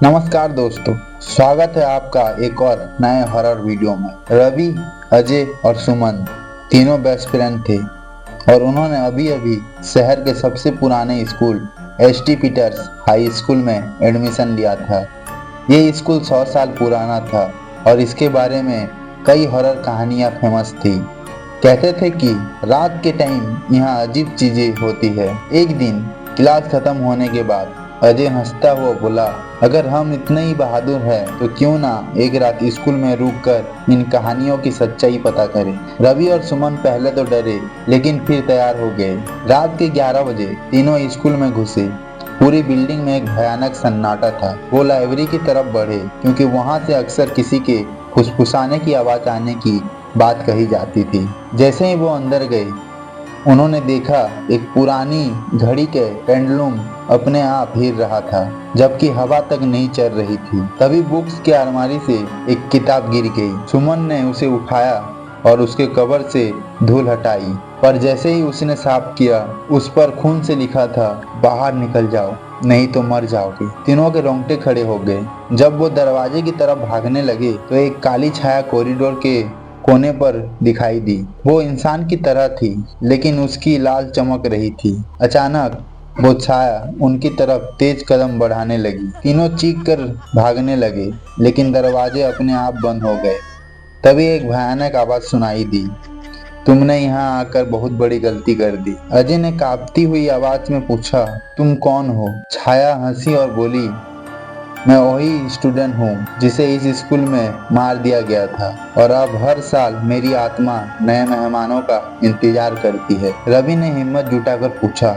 नमस्कार दोस्तों, स्वागत है आपका एक और नए हॉरर वीडियो में। रवि, अजय और सुमन तीनों बेस्ट फ्रेंड थे और उन्होंने अभी अभी शहर के सबसे पुराने school S T. Peter's high school में एडमिशन लिया था। ये स्कूल 100 साल पुराना था और इसके बारे में कई हॉरर कहानियां फेमस थी। कहते थे कि रात के टाइम यहाँ अजीब चीजें होती है। एक दिन क्लास खत्म होने के बाद अजय हंसता हुआ बोला, अगर हम इतने ही बहादुर हैं तो क्यों ना एक रात स्कूल में रुक कर इन कहानियों की सच्चाई पता करें। रवि और सुमन पहले तो डरे, लेकिन फिर तैयार हो गए। रात के 11 बजे तीनों स्कूल में घुसे। पूरी बिल्डिंग में एक भयानक सन्नाटा था। वो लाइब्रेरी की तरफ बढ़े क्योंकि वहां से अक्सर किसी के फुसफुसाने की आवाज आने की बात कही जाती थी। जैसे ही वो अंदर गए, उन्होंने देखा एक पुरानी घड़ी के पेंडुलम अपने आप हिल रहा था, जबकि हवा तक नहीं चल रही थी। तभी बुक्स की अलमारी से एक किताब गिर गई। सुमन ने उसे उठाया और उसके कवर से धूल हटाई, पर जैसे ही उसने साफ किया, उस पर खून से लिखा था, बाहर निकल जाओ नहीं तो मर जाओगे। तीनों के रोंगटे खड़े हो गए। जब वो दरवाजे की तरफ भागने लगे तो एक काली छाया कॉरिडोर के कोने पर दिखाई दी। वो इंसान की तरह थी, लेकिन उसकी लाल चमक रही थी। अचानक वो छाया उनकी तरफ तेज कदम बढ़ाने लगी। तीनों चीख कर भागने लगे, लेकिन दरवाजे अपने आप बंद हो गए। तभी एक भयानक आवाज सुनाई दी, तुमने यहाँ आकर बहुत बड़ी गलती कर दी। अजय ने कांपती हुई आवाज में पूछा, तुम कौन हो? छाया हंसी और बोली, मैं वही स्टूडेंट हूँ जिसे इस स्कूल में मार दिया गया था और अब हर साल मेरी आत्मा नए मेहमानों का इंतजार करती है। रवि ने हिम्मत जुटाकर पूछा,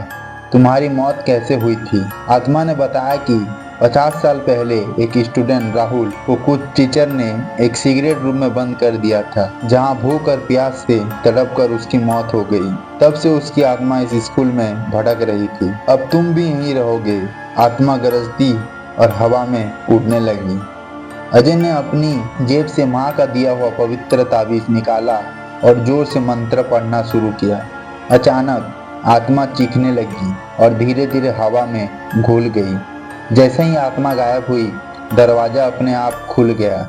तुम्हारी मौत कैसे हुई थी? आत्मा ने बताया कि 50 साल पहले एक स्टूडेंट राहुल को कुछ टीचर ने एक सिगरेट रूम में बंद कर दिया था, जहां भूख और प्यास से तड़प कर उसकी मौत हो गई। तब से उसकी आत्मा इस स्कूल में भटक रही थी। अब तुम भी यहीं रहोगे। आत्मा गरजती और हवा में उड़ने लगी। अजय ने अपनी जेब से माँ का दिया हुआ पवित्र ताबीज निकाला और जोर से मंत्र पढ़ना शुरू किया। अचानक आत्मा चीखने लगी और धीरे धीरे हवा में घुल गई। जैसे ही आत्मा गायब हुई, दरवाजा अपने आप खुल गया।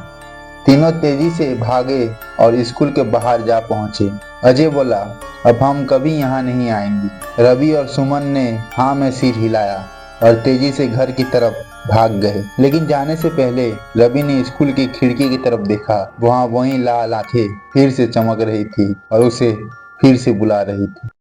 तीनों तेजी से भागे और स्कूल के बाहर जा पहुंचे। अजय बोला, अब हम कभी यहाँ नहीं आएंगे। रवि और सुमन ने हाँ में सिर हिलाया और तेजी से घर की तरफ भाग गए। लेकिन जाने से पहले रवि ने स्कूल की खिड़की की तरफ देखा। वहां वही लाल आंखें फिर से चमक रही थी और उसे फिर से बुला रही थी।